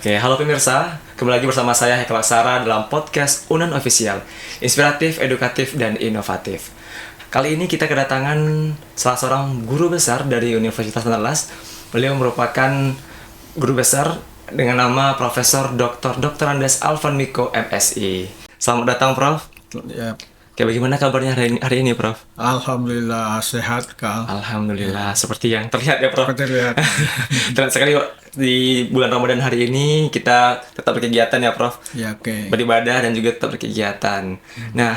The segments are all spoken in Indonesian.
Oke, halo pemirsa. Kembali lagi bersama saya Hekal Laksara dalam podcast Unan Official. Inspiratif, edukatif, dan inovatif. Kali ini kita kedatangan salah seorang guru besar dari Universitas Andalas. Beliau merupakan guru besar dengan nama Profesor Dr. Andes Alvan Miko MSI. Selamat datang, Prof. Ya, Oke, bagaimana kabarnya hari ini, Prof? alhamdulillah sehat, Kal. Alhamdulillah, seperti yang terlihat ya, Prof. Seperti lihat. Dan sekali di bulan Ramadan hari ini kita tetap berkegiatan ya, Prof. Ya, oke. Beribadah dan juga tetap berkegiatan. Nah,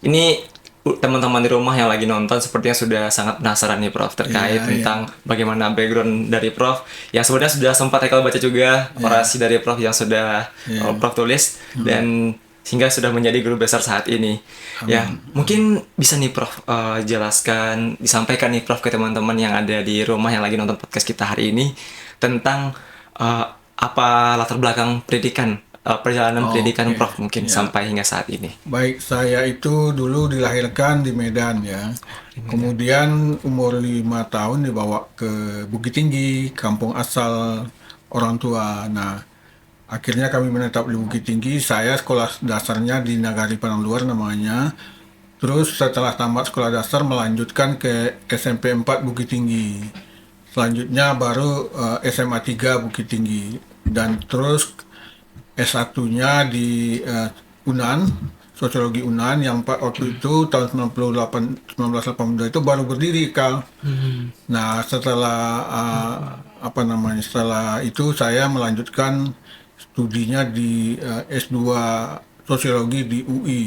ini teman-teman di rumah yang lagi nonton sepertinya sudah sangat penasaran nih, Prof, terkait Iya, tentang bagaimana background dari Prof yang sebenarnya sudah sempat Haikal baca juga orasi dari Prof yang sudah Prof tulis dan sehingga sudah menjadi guru besar saat ini. Ya, mungkin bisa nih Prof jelaskan, disampaikan nih Prof ke teman-teman yang ada di rumah yang lagi nonton podcast kita hari ini tentang apa latar belakang pendidikan, perjalanan pendidikan Prof mungkin sampai hingga saat ini. Baik, saya itu dulu dilahirkan di Medan ya. Kemudian umur 5 tahun dibawa ke Bukit Tinggi, kampung asal orang tua. Nah, akhirnya kami menetap di Bukit Tinggi. Saya sekolah dasarnya di Nagari Panangluar namanya. Terus setelah tamat sekolah dasar melanjutkan ke SMP 4 Bukit Tinggi. Selanjutnya baru SMA 3 Bukit Tinggi. Dan terus S1-nya di Unan, Sosiologi Unan yang waktu itu tahun 1982 itu baru berdiri, Kal. Nah, setelah setelah itu saya melanjutkan studinya di S2 Sosiologi di UI.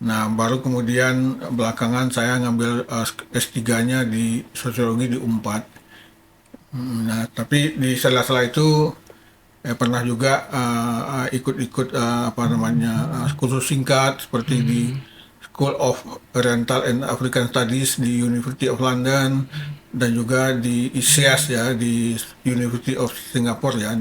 Nah, baru kemudian belakangan saya ngambil S3-nya di Sosiologi di UNPAD. Nah, tapi di sela-sela itu pernah juga ikut-ikut kursus singkat seperti di School of Oriental and African Studies di University of London dan juga di ISIAS ya, di University of Singapore ya,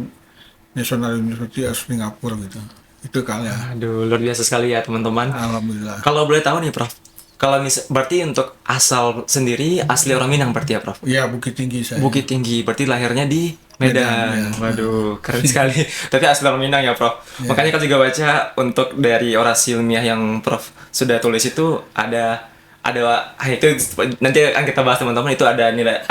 National University of Singapore gitu. Itu kali ya. Aduh, luar biasa sekali ya teman-teman. Alhamdulillah. Kalau boleh tahu nih Prof, kalau berarti untuk asal sendiri asli orang Minang berarti ya Prof? Iya, Bukit Tinggi saya. Bukit Tinggi, berarti lahirnya di Medan. Ya. Waduh, keren sekali. Tapi asli orang Minang ya Prof. Makanya kalau juga baca untuk dari orasi ilmiah yang Prof sudah tulis itu itu nanti akan kita bahas teman-teman, itu ada nilai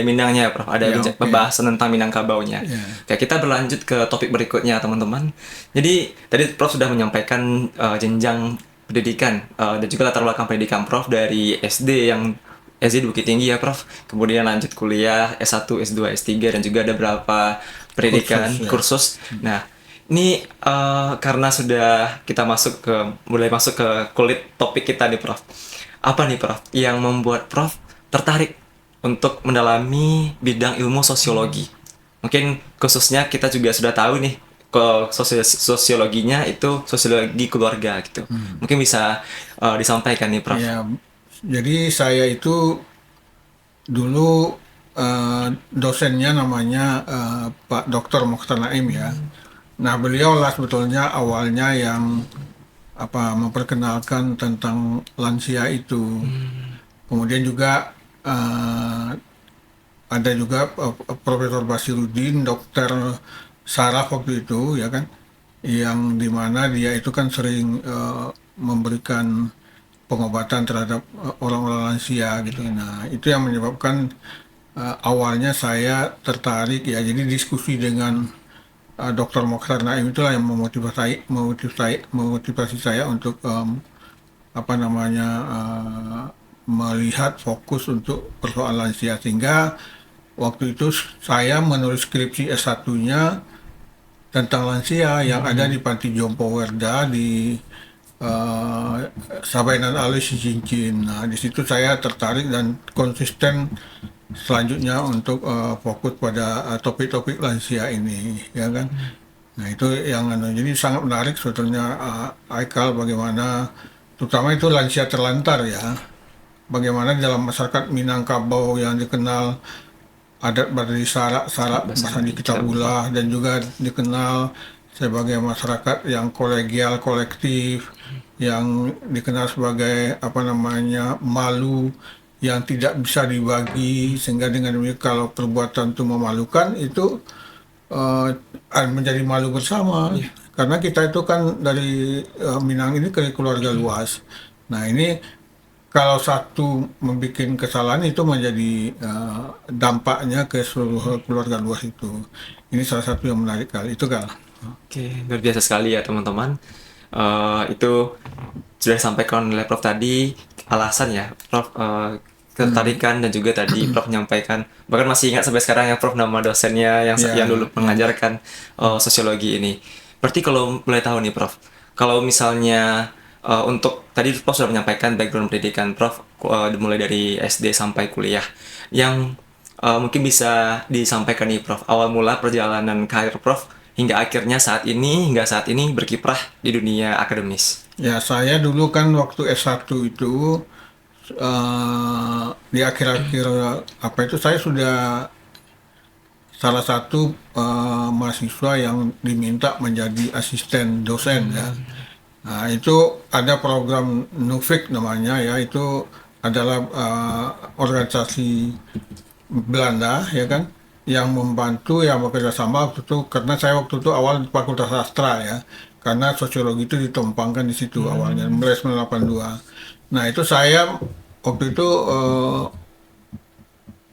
Minangnya ya Prof. Ada pembahasan tentang Minangkabaunya. Oke, kita berlanjut ke topik berikutnya teman-teman. Jadi tadi Prof sudah menyampaikan jenjang pendidikan dan juga latar belakang pendidikan Prof dari SD di Bukit Tinggi ya Prof. Kemudian lanjut kuliah S1, S2, S3 dan juga ada beberapa pendidikan kursus. Nah, ini karena sudah kita mulai masuk ke kulit topik kita nih Prof. Apa nih Prof yang membuat Prof tertarik untuk mendalami bidang ilmu sosiologi? Mungkin khususnya kita juga sudah tahu nih ke sosiologinya itu sosiologi keluarga gitu. Mungkin bisa disampaikan nih Prof. Ya, jadi saya itu dulu dosennya namanya Pak Dr. Mokhtar Naim ya. Nah, beliau lah sebetulnya awalnya yang memperkenalkan tentang lansia itu. Kemudian juga ada juga Profesor Basiruddin, Dr. Saraf waktu itu ya kan, yang dimana dia itu kan sering memberikan pengobatan terhadap orang-orang lansia gitu. Nah, itu yang menyebabkan awalnya saya tertarik ya. Jadi diskusi dengan Dr. Mokhtar Naim itulah yang memotivasi saya untuk melihat fokus untuk persoalan lansia, sehingga waktu itu saya menulis skripsi S1-nya tentang lansia yang ada di Panti Jompo Werda di Sabainan Alis Cincin. Nah, di situ saya tertarik dan konsisten selanjutnya untuk fokus pada topik-topik lansia ini, ya kan. Nah, itu yang jadi sangat menarik sebetulnya Haikal, bagaimana terutama itu lansia terlantar ya. Bagaimana dalam masyarakat Minangkabau yang dikenal adat Bardari Sarak bahasa di Kitabullah dan juga dikenal sebagai masyarakat yang kolegial, kolektif, yang dikenal sebagai malu, yang tidak bisa dibagi, sehingga dengan demikian kalau perbuatan itu memalukan itu menjadi malu bersama Iya. karena kita itu kan dari Minang ini ke keluarga luas. Nah ini kalau satu membuat kesalahan itu menjadi dampaknya ke seluruh keluarga luas itu. Ini salah satu yang menarik kali itu kan. Oke, luar biasa sekali ya teman-teman. Itu sudah disampaikan oleh Prof tadi alasan ya, Prof, ketertarikan dan juga tadi Prof menyampaikan. Bahkan masih ingat sampai sekarang ya Prof nama dosennya yang Ya, dulu mengajarkan sosiologi ini. Berarti kalau boleh tahu nih Prof, kalau misalnya untuk tadi Prof sudah menyampaikan background pendidikan Prof mulai dari SD sampai kuliah, yang mungkin bisa disampaikan nih Prof, awal mula perjalanan karir Prof hingga saat ini berkiprah di dunia akademis. ya saya dulu kan waktu S1 itu di akhir-akhir apa itu saya sudah salah satu mahasiswa yang diminta menjadi asisten dosen ya. Nah, itu ada program Nufik namanya ya, itu adalah organisasi Belanda ya kan yang membantu yang bekerja sama waktu itu karena saya waktu itu awal di Fakultas Sastra ya karena sosiologi itu ditumpangkan di situ awalnya mulai 1982. Nah itu saya waktu itu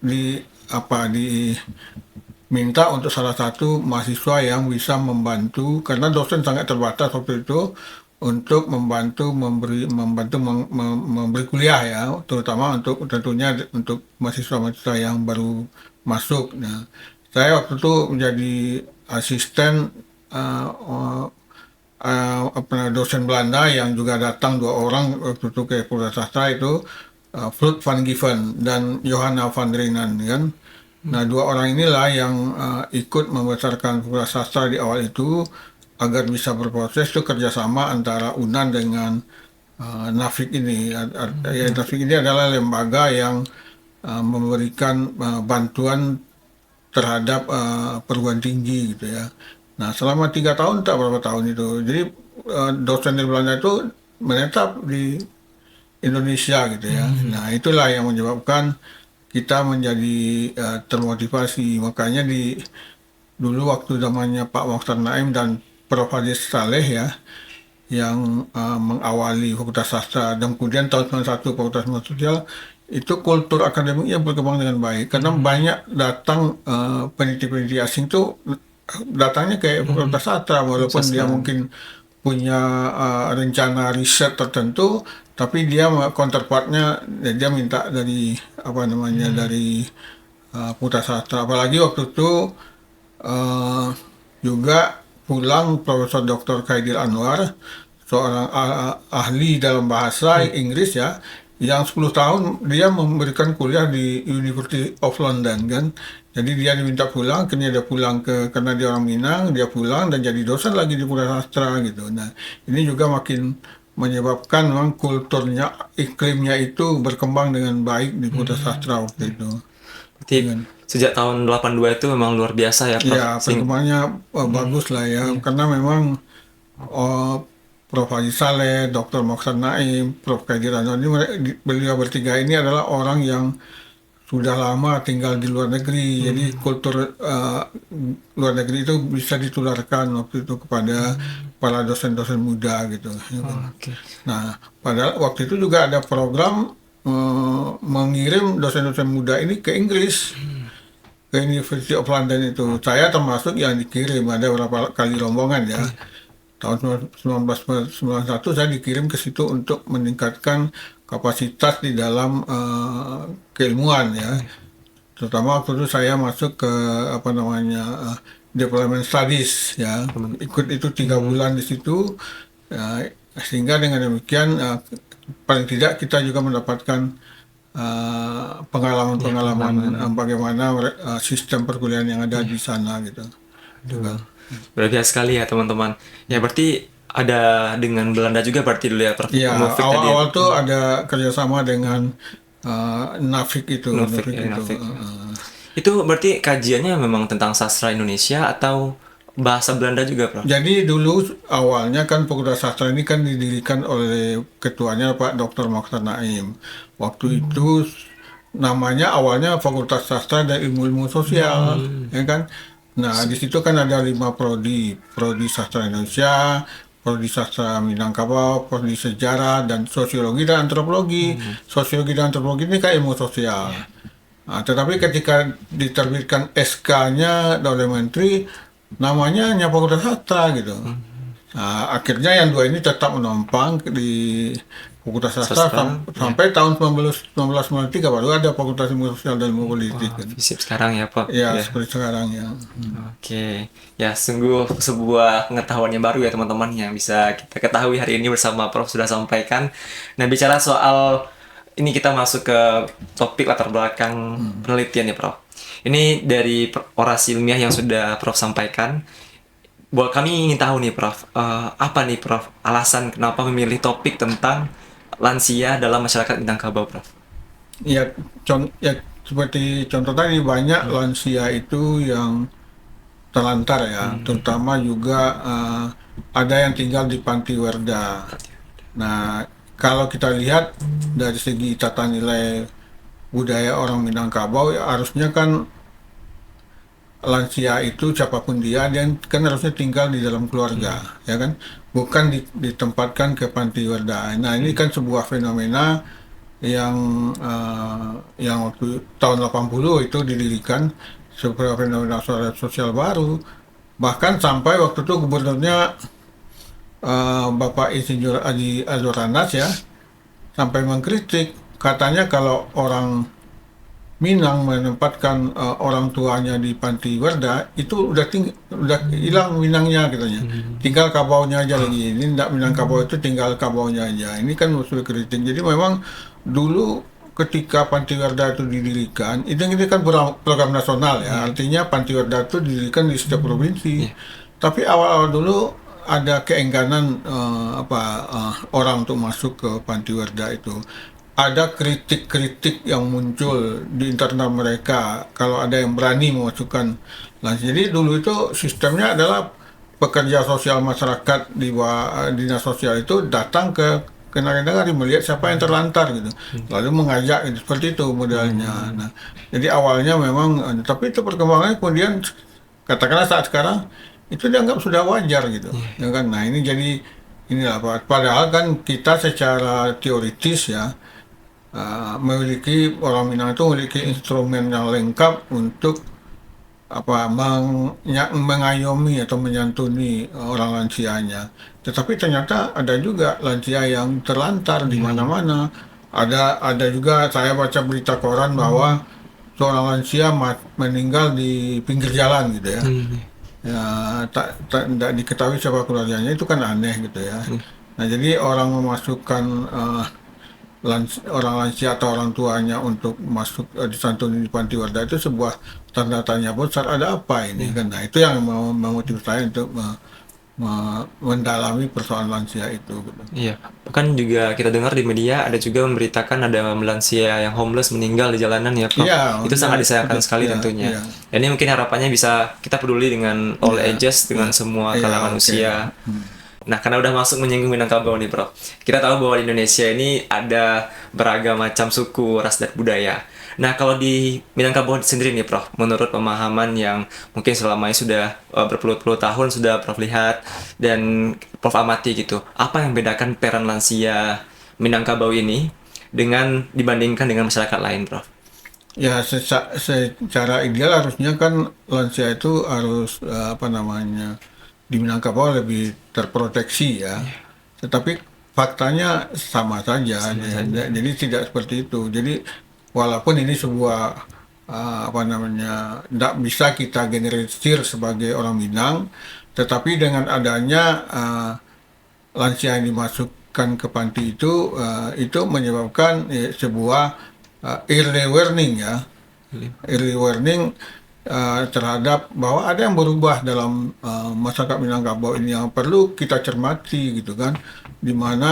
di apa diminta untuk salah satu mahasiswa yang bisa membantu karena dosen sangat terbatas waktu itu untuk memberi kuliah ya terutama untuk tentunya untuk mahasiswa-mahasiswa yang baru masuk. Nah, saya waktu itu menjadi asisten dosen Belanda yang juga datang 2 orang waktu itu ke Fakultas Sastra itu Flut van Given dan Johanna van Drinan kan. Nah 2 orang inilah yang ikut membesarkan Fakultas Sastra di awal itu agar bisa berproses itu kerjasama antara UNAN dengan Nafik ini. Ya, Nafik ini adalah lembaga yang memberikan bantuan terhadap perguruan tinggi gitu ya. Nah selama 3 tahun tak berapa tahun itu, jadi dosen dari Belanda itu menetap di Indonesia gitu ya. Nah itulah yang menyebabkan kita menjadi termotivasi. Makanya dulu waktu zamannya Pak Mokhtar Naim dan Prof. Hadis Saleh ya, yang mengawali Fakultas Sastra dan kemudian tahun 91 Fakultas Sosial itu kultur akademiknya berkembang dengan baik karena banyak datang peneliti-peneliti asing tuh datangnya ke Fakultas Sastra walaupun dia mungkin punya rencana riset tertentu tapi dia counterpartnya dia minta dari apa namanya dari Fakultas Sastra apalagi waktu itu juga pulang Profesor Dr. Khairil Anwar, seorang ahli dalam bahasa Inggris ya, yang 10 tahun dia memberikan kuliah di University of London kan. Jadi dia diminta pulang, akhirnya dia pulang karena dia orang Minang, dia pulang dan jadi dosen lagi di Fakultas Sastra gitu. Nah, ini juga makin menyebabkan memang kulturnya, iklimnya itu berkembang dengan baik di Fakultas Sastra waktu itu. Berarti sejak tahun 82 itu memang luar biasa ya, Prof. Ya, perkembangannya bagus lah ya, karena memang Prof. Haji Saleh, Dr. Mokhtar Naim, Prof. Khairil Anwar, ini beliau bertiga ini adalah orang yang sudah lama tinggal di luar negeri, jadi kultur luar negeri itu bisa ditularkan waktu itu kepada para dosen-dosen muda gitu. Oke. Nah, padahal waktu itu juga ada program mengirim dosen-dosen muda ini ke Inggris, ke University of London itu. Saya termasuk yang dikirim, ada beberapa kali rombongan ya. Tahun 1991 saya dikirim ke situ untuk meningkatkan kapasitas di dalam keilmuan ya. Terutama waktu itu saya masuk ke apa namanya Development Studies ya. Ikut itu 3 bulan di situ. Sehingga dengan demikian paling tidak kita juga mendapatkan pengalaman-pengalaman bagaimana sistem perkuliahan yang ada di sana gitu. Juga. Luar biasa sekali ya teman-teman. Ya berarti ada dengan Belanda juga berarti dulu ya, Prof. Iya, Nufik tadi. awal-awal tuh ada kerjasama dengan Nafik itu. Nufik, Nufik. Itu berarti kajiannya memang tentang sastra Indonesia atau bahasa Belanda juga, Prof? Jadi dulu awalnya kan Fakultas Sastra ini kan didirikan oleh ketuanya Pak Dr. Mokhtar Naim. Waktu itu namanya awalnya Fakultas Sastra dan Ilmu-Ilmu Sosial, ya kan. Nah, di situ kan ada 5 prodi, prodi sastra Indonesia, prodi sastra Minangkabau, prodi sejarah dan sosiologi dan antropologi. Sosiologi dan antropologi ini kan ilmu sosial. Nah, tetapi ketika diterbitkan SK-nya oleh Menteri, namanya hanya Fakultas Sastra gitu. Nah, akhirnya yang dua ini tetap menopang di Fakultas Sastra Sastra, sampai tahun 1993 baru ada Fakultas Ilmu Sosial dan Ilmu Politik. Wah, FISIP sekarang ya Pak. Ya, Ya. seperti sekarang ya. Oke, ya sungguh sebuah pengetahuan yang baru ya teman-teman yang bisa kita ketahui hari ini bersama Prof sudah sampaikan. Nah bicara soal ini kita masuk ke topik latar belakang penelitian ya Prof. Ini dari orasi ilmiah yang sudah Prof sampaikan. Buat kami ingin tahu nih Prof, apa nih Prof alasan kenapa memilih topik tentang lansia dalam masyarakat Minangkabau Prof? Ya, ya seperti contoh tadi banyak lansia itu yang terlantar ya, terutama juga ada yang tinggal di panti werda. Nah, kalau kita lihat dari segi tata nilai budaya orang Minangkabau, ya harusnya kan lansia itu siapapun dia kan harusnya tinggal di dalam keluarga, ya kan, bukan ditempatkan ke panti werda. Nah, ini kan sebuah fenomena yang waktu tahun 80 itu didirikan sebuah fenomena sosial baru, bahkan sampai waktu itu gubernurnya Bapak Insinyur Haji Azwar Anas ya sampai mengkritik, katanya kalau orang Minang menempatkan orang tuanya di panti werda itu udah hilang Minangnya katanya, tinggal kabaunya aja lagi. Ini tidak Minangkabau, itu tinggal kabaunya aja. Ini kan musuh kritik. Jadi memang dulu ketika panti werda itu didirikan, ini kan program nasional ya, artinya panti werda itu didirikan di setiap provinsi. Tapi awal-awal dulu ada keengganan orang untuk masuk ke panti werda itu. Ada kritik-kritik yang muncul di internal mereka kalau ada yang berani memasukkan lansia. Jadi dulu itu sistemnya adalah pekerja sosial masyarakat di bawah dinas sosial itu datang ke nagari melihat siapa yang terlantar gitu, lalu mengajak gitu, seperti itu modelnya. Nah, jadi awalnya memang, tapi itu perkembangannya kemudian katakanlah saat sekarang itu dianggap sudah wajar gitu, ya kan. Nah ini jadi inilah padahal kan kita secara teoritis ya memiliki orang Minang itu memiliki instrumen yang lengkap untuk mengayomi atau menyantuni orang lansianya. Tetapi ternyata ada juga lansia yang terlantar di mana-mana. Ada juga saya baca berita koran bahwa seorang lansia meninggal di pinggir jalan gitu ya. Ya tidak diketahui siapa keluarganya, itu kan aneh gitu ya. Nah jadi orang memasukkan orang lansia atau orang tuanya untuk masuk disantuni di panti werda itu sebuah tanda tanya besar, ada apa ini kan. Nah itu yang memotivasi saya untuk mendalami persoalan lansia itu gitu. Iya, bahkan juga kita dengar di media ada juga memberitakan ada lansia yang homeless meninggal di jalanan ya Prof. Iya, Itu sangat disayangkan sekali iya, tentunya. iya. Dan ini mungkin harapannya bisa kita peduli dengan all ages, dengan semua Iya, kalangan oke. usia. Nah, karena udah masuk menyinggung Minangkabau nih, Prof. Kita tahu bahwa di Indonesia ini ada beragam macam suku, ras, dan budaya. Nah, kalau di Minangkabau sendiri nih, Prof, menurut pemahaman yang mungkin selama ini sudah berpuluh-puluh tahun sudah Prof lihat dan Prof amati gitu, apa yang membedakan peran lansia Minangkabau ini dibandingkan dengan masyarakat lain, Prof? Ya secara ideal harusnya kan lansia itu harus di Minangkabau lebih terproteksi ya. Tetapi faktanya sama saja. Jadi tidak seperti itu. Jadi walaupun ini sebuah tidak bisa kita generalisir sebagai orang Minang, tetapi dengan adanya lansia yang dimasukkan ke panti itu menyebabkan sebuah early warning ya, early warning terhadap bahwa ada yang berubah dalam masyarakat Minangkabau ini yang perlu kita cermati gitu kan, di mana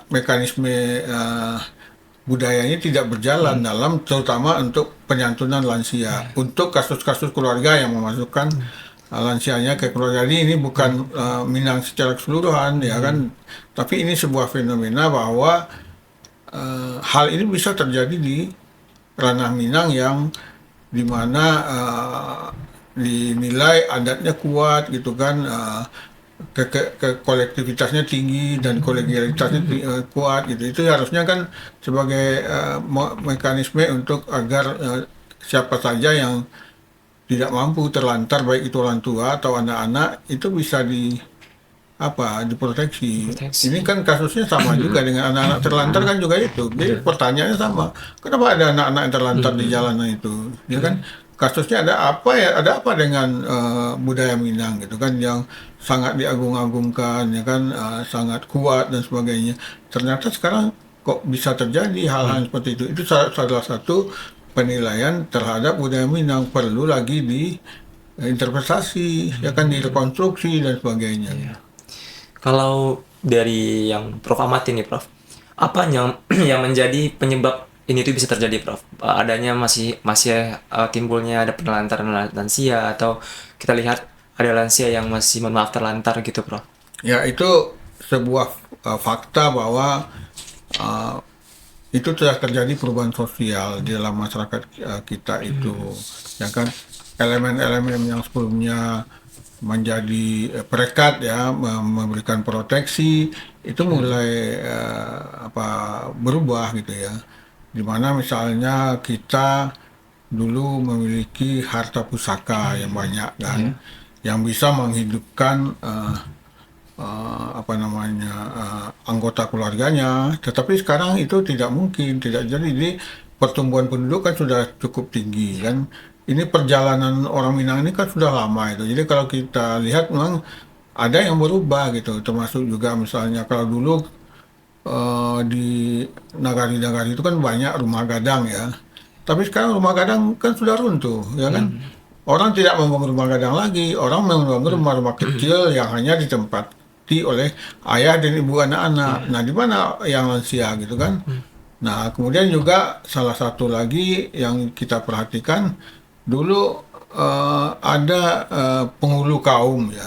mekanisme budayanya tidak berjalan dalam terutama untuk penyantunan lansia, untuk kasus-kasus keluarga yang memasukkan lansianya ke keluarga. Ini bukan Minang secara keseluruhan ya kan, tapi ini sebuah fenomena bahwa hal ini bisa terjadi di ranah Minang yang di mana dinilai adatnya kuat gitu kan, kolektivitasnya tinggi dan kolegialitasnya kuat gitu. Itu harusnya kan sebagai mekanisme untuk agar siapa saja yang tidak mampu terlantar, baik itu orang tua atau anak-anak, itu bisa diproteksi. Ini Proteksi. kan kasusnya sama juga dengan anak-anak terlantar kan juga itu. Jadi pertanyaannya sama. Kenapa ada anak-anak yang terlantar di jalanan itu? Ya kan kasusnya ada apa ya? Ada apa dengan budaya Minang gitu kan yang sangat diagung-agungkan ya kan, sangat kuat dan sebagainya. Ternyata sekarang kok bisa terjadi hal-hal seperti itu. Itu salah satu penilaian terhadap budaya Minang, perlu lagi diinterpretasi ya kan, direkonstruksi dan sebagainya. Iya. Kalau dari yang Prof amati nih Prof, apa yang yang menjadi penyebab ini tuh bisa terjadi Prof? Adanya masih masih timbulnya ada penelantaran lansia atau kita lihat ada lansia yang masih mohon maaf terlantar gitu Prof? Ya, itu sebuah fakta bahwa uh, itu telah terjadi perubahan sosial di dalam masyarakat kita itu, ya kan. Elemen-elemen yang sebelumnya menjadi perekat ya, memberikan proteksi, itu mulai berubah gitu ya. Dimana misalnya kita dulu memiliki harta pusaka yang banyak kan, yang bisa menghidupkan anggota keluarganya, tetapi sekarang itu tidak mungkin, tidak jadi. Jadi pertumbuhan penduduk kan sudah cukup tinggi kan. Ini perjalanan orang Minang ini kan sudah lama itu. Jadi kalau kita lihat memang ada yang berubah gitu, termasuk juga misalnya kalau dulu di nagari-nagari itu kan banyak rumah gadang ya. Tapi sekarang rumah gadang kan sudah runtuh, ya kan? Orang tidak membangun rumah gadang lagi, orang membangun rumah-rumah kecil yang hanya ditempati oleh ayah dan ibu anak-anak. Nah, di mana yang lansia gitu kan? Nah, kemudian juga salah satu lagi yang kita perhatikan, dulu ada penghulu kaum ya,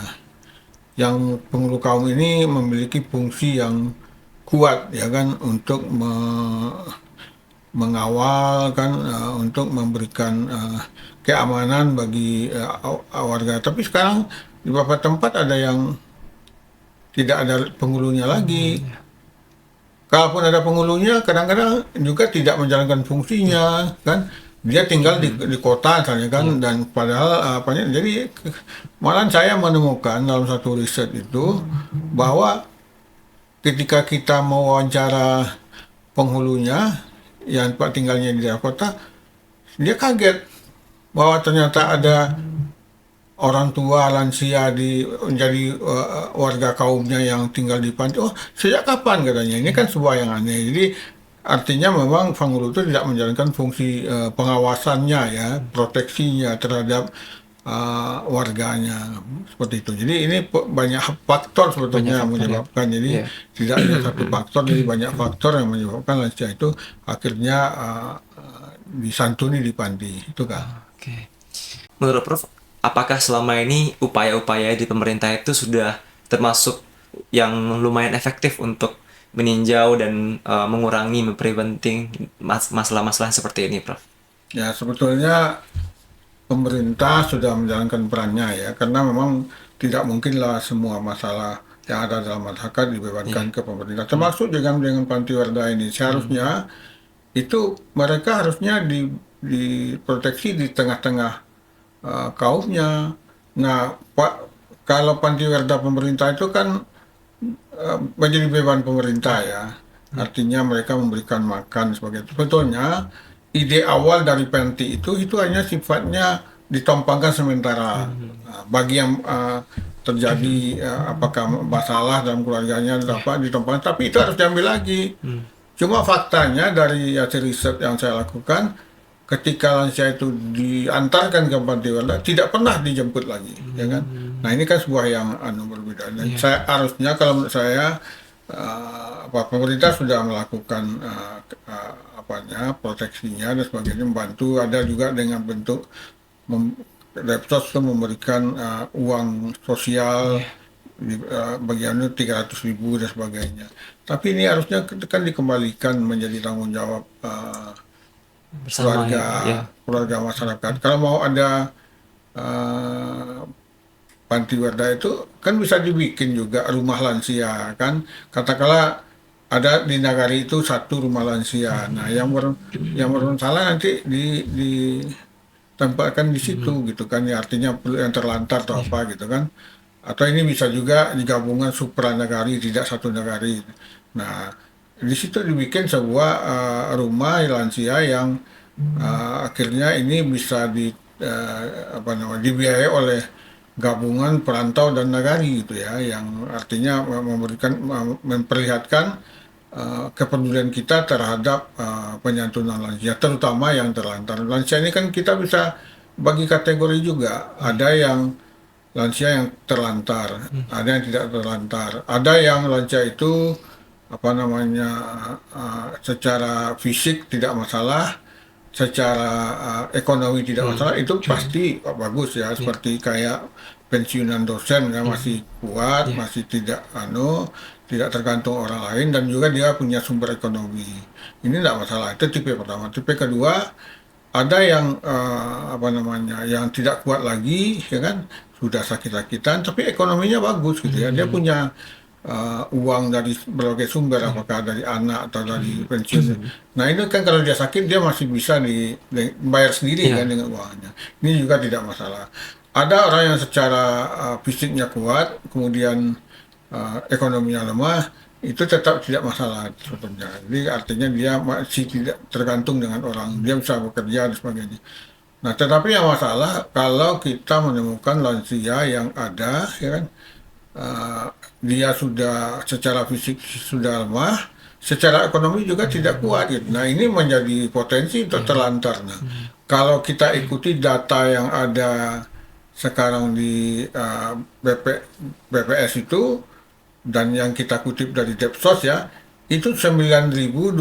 yang penghulu kaum ini memiliki fungsi yang kuat ya kan, untuk mengawal kan, untuk memberikan keamanan bagi warga. Tapi sekarang di beberapa tempat ada yang tidak ada penghulunya lagi. Kalaupun ada penghulunya, kadang-kadang juga tidak menjalankan fungsinya kan. Dia tinggal di kota misalnya kan, dan padahal jadi malah saya menemukan dalam satu riset itu bahwa ketika kita mau wawancara penghulunya yang tinggalnya di daerah kota, dia kaget bahwa ternyata ada orang tua lansia menjadi warga kaumnya yang tinggal di panti. Oh, sejak kapan katanya? Ini kan sebuah yang aneh. Jadi artinya memang penghulu itu tidak menjalankan fungsi pengawasannya ya, proteksinya terhadap warganya seperti itu. Jadi ini banyak faktor sebetulnya yang Banyak faktor ya. menyebabkan. Jadi Iya. tidak hanya satu faktor, jadi banyak faktor yang menyebabkan lansia itu akhirnya disantuni di panti. Itu kan. Oke. Menurut Prof, apakah selama ini upaya-upaya di pemerintah itu sudah termasuk yang lumayan efektif untuk meninjau dan mengurangi, mempreventing masalah-masalah seperti ini, Prof? Ya, sebetulnya pemerintah sudah menjalankan perannya ya, karena memang tidak mungkinlah semua masalah yang ada dalam masyarakat dibebankan ke pemerintah, termasuk dengan panti warda ini. Seharusnya itu mereka harusnya diproteksi di tengah-tengah kaumnya. Nah, Pak, kalau panti warda pemerintah itu kan menjadi beban pemerintah ya. Artinya mereka memberikan makan sebagainya. Sebetulnya ide awal dari panti itu hanya sifatnya ditompangkan sementara. Nah, bagi yang terjadi apakah masalah dalam keluarganya atau apa, ditompangkan, tapi itu harus diambil lagi. Cuma faktanya dari hasil riset yang saya lakukan, ketika lansia itu diantarkan ke panti warda tidak pernah dijemput lagi, ya kan? Nah, ini kan sebuah yang berbeda. Dan saya harusnya, kalau menurut saya, pemerintah sudah melakukan proteksinya dan sebagainya, membantu. Ada juga dengan bentuk Repsos itu memberikan uang sosial bagiannya 300.000 dan sebagainya. Tapi ini harusnya kan dikembalikan menjadi tanggung jawab Bersama ya, Bro. Ya. keluarga masyarakat. Kalau mau ada eh, panti werda itu kan bisa dibikin juga rumah lansia kan. Katakanlah ada di Nagari itu satu rumah lansia. Nah, yang bermasalah nanti ditempatkan di situ gitu kan. Ya artinya perlu yang terlantar atau apa gitu kan. Atau ini bisa juga digabungan supranagari, tidak satu nagari. Nah, di situ dibikin sebuah rumah lansia yang akhirnya ini bisa apa namanya dibiayai oleh gabungan perantau dan nagari gitu ya, yang artinya memperlihatkan kepedulian kita terhadap penyantunan lansia, terutama yang terlantar. Lansia ini kan kita bisa bagi kategori juga, ada yang lansia yang terlantar, ada yang tidak terlantar, ada yang lansia itu apa namanya secara fisik tidak masalah, secara ekonomi tidak masalah, itu pasti bagus ya, seperti kayak pensiunan dosen ya masih kuat, masih tidak tidak tergantung orang lain dan juga dia punya sumber ekonomi. Ini tidak masalah. Itu tipe pertama. Tipe kedua, ada yang apa namanya yang tidak kuat lagi ya kan, sudah sakit-sakitan tapi ekonominya bagus gitu ya, dia punya uang dari berbagai sumber, apakah dari anak atau dari pensiun. Nah ini kan kalau dia sakit dia masih bisa bayar sendiri kan dengan uangnya, ini juga tidak masalah. Ada orang yang secara fisiknya kuat kemudian ekonominya lemah, itu tetap tidak masalah sebetulnya. Jadi artinya dia masih tidak tergantung dengan orang, dia bisa bekerja dan sebagainya. Nah, tetapi yang masalah kalau kita menemukan lansia yang ada, ya kan, uh, dia sudah secara fisik sudah lemah, secara ekonomi juga tidak kuat. Gitu. Nah, ini menjadi potensi untuk terlantar. Nah, kalau kita ikuti data yang ada sekarang di BPS itu, dan yang kita kutip dari Depsos ya, itu 9.212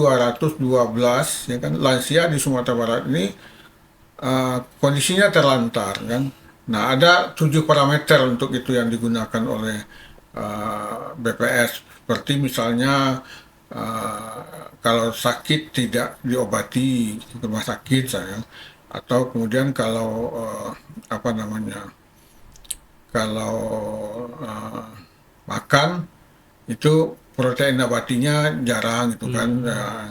ya kan lansia di Sumatera Barat ini kondisinya terlantar kan. Nah, ada 7 parameter untuk itu yang digunakan oleh BPS, seperti misalnya kalau sakit tidak diobati ke rumah sakit saya, atau kemudian kalau apa namanya kalau makan itu protein nabatinya jarang gitu kan. Nah,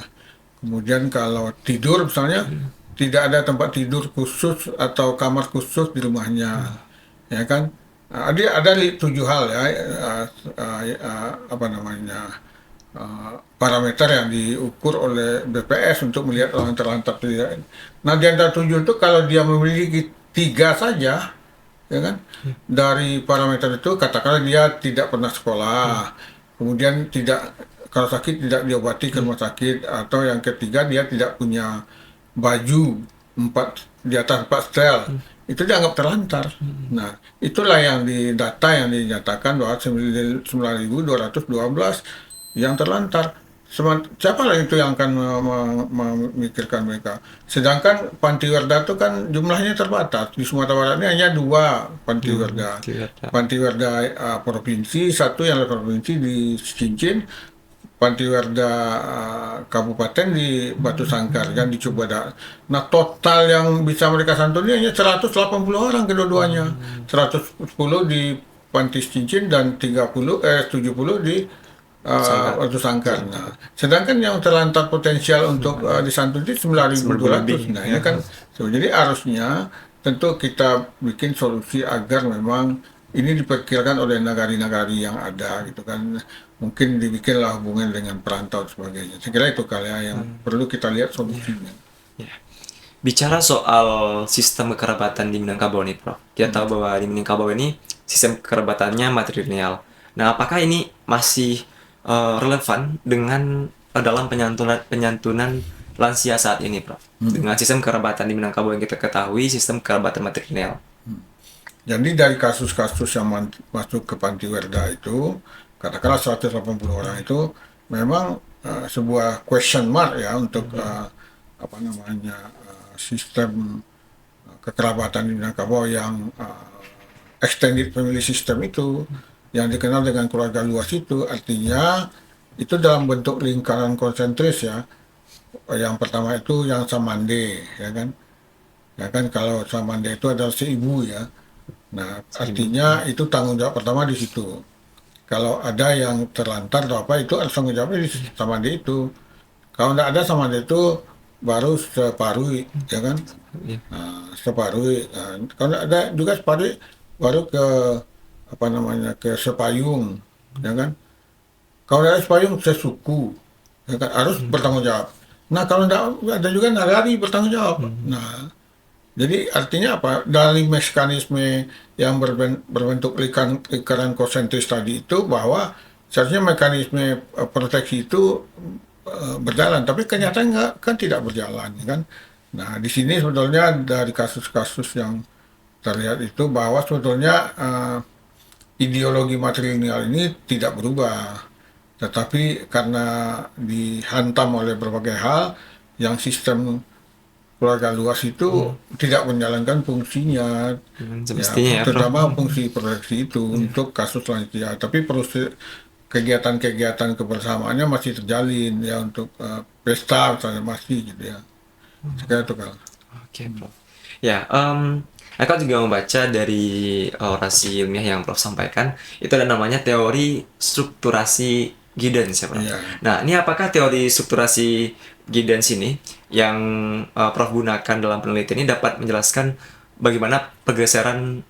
kemudian kalau tidur misalnya tidak ada tempat tidur khusus atau kamar khusus di rumahnya, ya kan. Ada 7 hal ya, apa namanya parameter yang diukur oleh BPS untuk melihat orang terlantar tidak. Nah di antara 7 itu kalau dia memiliki 3 saja, ya kan, dari parameter itu katakanlah dia tidak pernah sekolah, kemudian tidak, kalau sakit tidak diobati ke rumah sakit, atau yang ketiga dia tidak punya baju di atas 4 setel, itu dianggap terlantar. Nah, itulah yang di data yang dinyatakan bahwa 9.212 yang terlantar. Siapa lah itu yang akan memikirkan mereka? Sedangkan panti werda itu kan jumlahnya terbatas. Di Sumatera Barat ini hanya 2 panti werda. Panti werda provinsi, satu yang provinsi di Cincin, panti werda kabupaten di Batu Sangkar kan di Cubada. Nah, total yang bisa mereka santuni hanya 180 orang kedua-duanya. 110 di Panti Cincin dan 70 di Batu Sangkar. Nah, sedangkan yang terlantar potensial untuk disantuni 9.200. Nah, ini kan jadi harusnya tentu kita bikin solusi agar memang ini diperkirakan oleh nagari-nagari yang ada gitu kan. Mungkin dibikinlah hubungan dengan perantau dan sebagainya. Saya kira itu kali ya yang perlu kita lihat solusinya. Ya. Bicara soal sistem kekerabatan di Minangkabau nih, Prof. Kita tahu bahwa di Minangkabau ini sistem kekerabatannya matrilineal. Nah, apakah ini masih relevan dengan dalam penyantunan lansia saat ini, Prof? Dengan sistem kerabatan di Minangkabau yang kita ketahui sistem kerabatan matrilineal. Jadi dari kasus-kasus yang masuk ke panti werda itu, katakanlah 180 orang itu memang sebuah question mark ya untuk apa namanya sistem kekerabatan di Minangkabau yang extended family system itu, yang dikenal dengan keluarga luas itu, artinya itu dalam bentuk lingkaran konsentris ya. Yang pertama itu yang samande, ya kan? Ya kan kalau samande itu adalah si ibu ya. Nah, Seribu. artinya itu tanggung jawab pertama di situ. Kalau ada yang terlantar atau apa itu harus tanggung jawabnya di samande itu. Kalau tidak ada samande itu baru separuh, ya kan? Iya. Nah, separuh. Nah, kalau tidak ada juga separuh baru ke apa namanya ke sepayung, ya kan? Kalau ada sepayung sesuku, ya kan harus bertanggung jawab. Nah kalau tidak ada juga nagari bertanggung jawab. Nah jadi artinya apa? Dari mekanisme yang berbentuk lingkaran konsentris tadi itu bahwa seharusnya mekanisme proteksi itu berjalan, tapi kenyataan nggak kan tidak berjalan, ya kan? Nah di sini sebetulnya dari kasus-kasus yang terlihat itu bahwa sebetulnya ideologi matrilineal ini tidak berubah, tetapi karena dihantam oleh berbagai hal, yang sistem keluarga luas itu tidak menjalankan fungsinya, ya Semestinya ya, Prof. terutama fungsi proteksi itu untuk kasus lansia. Tapi kegiatan-kegiatan kebersamaannya masih terjalin ya untuk pesta misalnya masih gitu ya. Sekarang itu kan. Oke, Prof. Ya, aku juga membaca dari orasi ilmiah yang Prof sampaikan, itu ada namanya teori strukturasi Giddens ya, Prof. Iya. Nah, ini apakah teori strukturasi Giddens ini yang Prof gunakan dalam penelitian ini dapat menjelaskan bagaimana pergeseran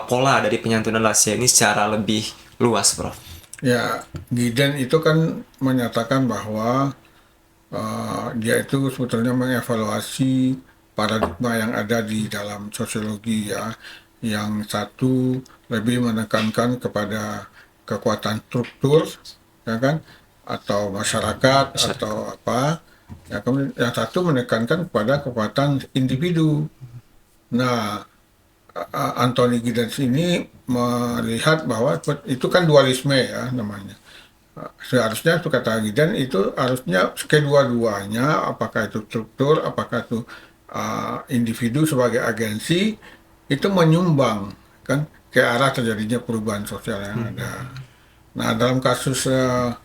pola dari penyantunan lansia ini secara lebih luas, Prof? Ya, Giden itu kan menyatakan bahwa dia itu sebetulnya mengevaluasi paradigma yang ada di dalam sosiologi ya. Yang satu lebih menekankan kepada kekuatan struktur, ya kan, atau masyarakat Masyarakat. atau apa. Ya, kemudian yang satu menekankan kepada kekuatan individu. Nah, Anthony Giddens ini melihat bahwa itu kan dualisme ya namanya. Seharusnya itu kata Gideon itu harusnya kedua-duanya, apakah itu struktur, apakah itu individu sebagai agensi, itu menyumbang kan ke arah terjadinya perubahan sosial yang ada. Nah dalam kasus uh,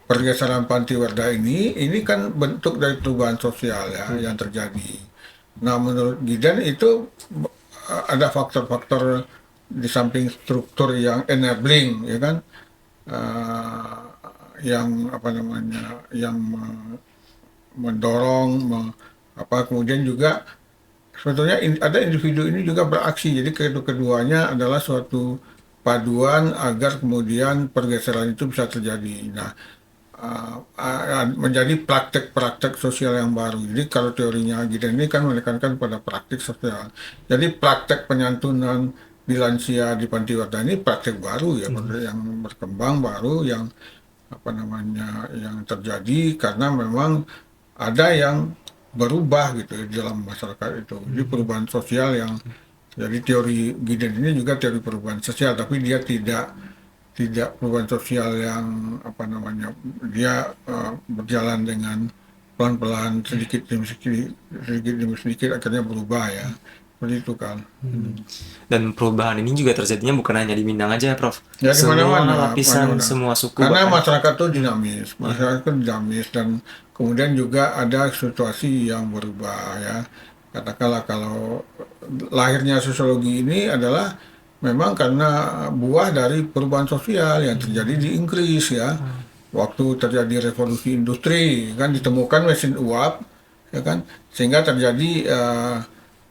pergeseran Pantiwerda ini kan bentuk dari perubahan sosial ya yang terjadi. Nah menurut Gideon itu ada faktor-faktor di samping struktur yang enabling ya kan, uh, yang apa namanya yang mendorong apa kemudian juga sebetulnya ada individu ini juga beraksi, jadi keduanya adalah suatu paduan agar kemudian pergeseran itu bisa terjadi. Nah menjadi praktek-praktek sosial yang baru. Jadi kalau teorinya Gideon ini kan menekankan pada praktik sosial. Jadi praktek penyantunan di lansia di Pantiwerda ini praktek baru ya, yang berkembang baru yang apa namanya yang terjadi karena memang ada yang berubah gitu di dalam masyarakat itu. Jadi perubahan sosial yang jadi teori Gideon ini juga teori perubahan sosial, tapi dia tidak perubahan sosial yang apa namanya dia berjalan dengan pelan-pelan sedikit demi sedikit akhirnya berubah ya seperti itu kan. Dan perubahan ini juga terjadinya bukan hanya di Minang aja ya, Prof. Ya di Semua mana-mana, lapisan, mana-mana. semua suku Karena bahkan. masyarakat itu dinamis, masyarakat itu dinamis dan kemudian juga ada situasi yang berubah ya. Katakanlah kalau lahirnya sosiologi ini adalah memang karena buah dari perubahan sosial yang terjadi di Inggris ya. Waktu terjadi revolusi industri kan ditemukan mesin uap ya kan sehingga terjadi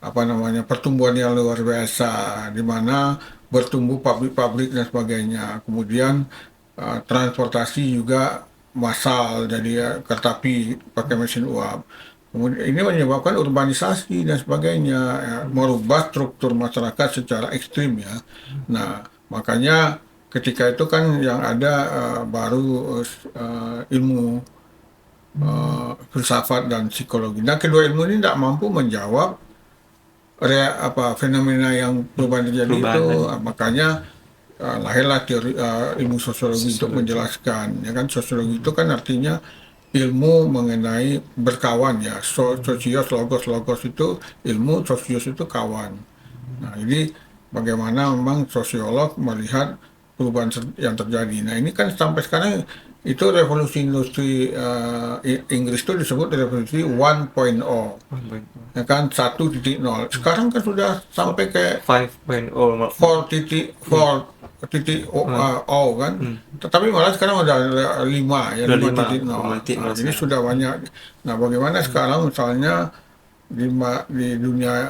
apa namanya pertumbuhan yang luar biasa di mana bertumbuh pabrik-pabrik dan sebagainya. Kemudian transportasi juga massal, jadi ya, kereta api pakai mesin uap. Kemudian ini menyebabkan urbanisasi dan sebagainya, ya, merubah struktur masyarakat secara ekstrim ya. Nah, makanya ketika itu kan yang ada baru ilmu filsafat dan psikologi. Nah, kedua ilmu ini tidak mampu menjawab fenomena yang perubahan terjadi Perubahan itu. tadi. Makanya lahirlah teori ilmu sosiologi untuk menjelaskan ya kan. Sosiologi itu kan artinya ilmu mengenai berkawan ya. Sosios logos itu ilmu, sosios itu kawan. Nah jadi bagaimana memang sosiolog melihat perubahan yang terjadi. Nah ini kan sampai sekarang itu revolusi industri Inggris itu disebut revolusi 1.0, ya kan 1.0. Sekarang kan sudah sampai ke 5.0. 4.0 kan. Tetapi malah sekarang udah 5 ya, Udah 5.0. 5.0 Jadi sekarang. sudah banyak. Nah, bagaimana sekarang misalnya di dunia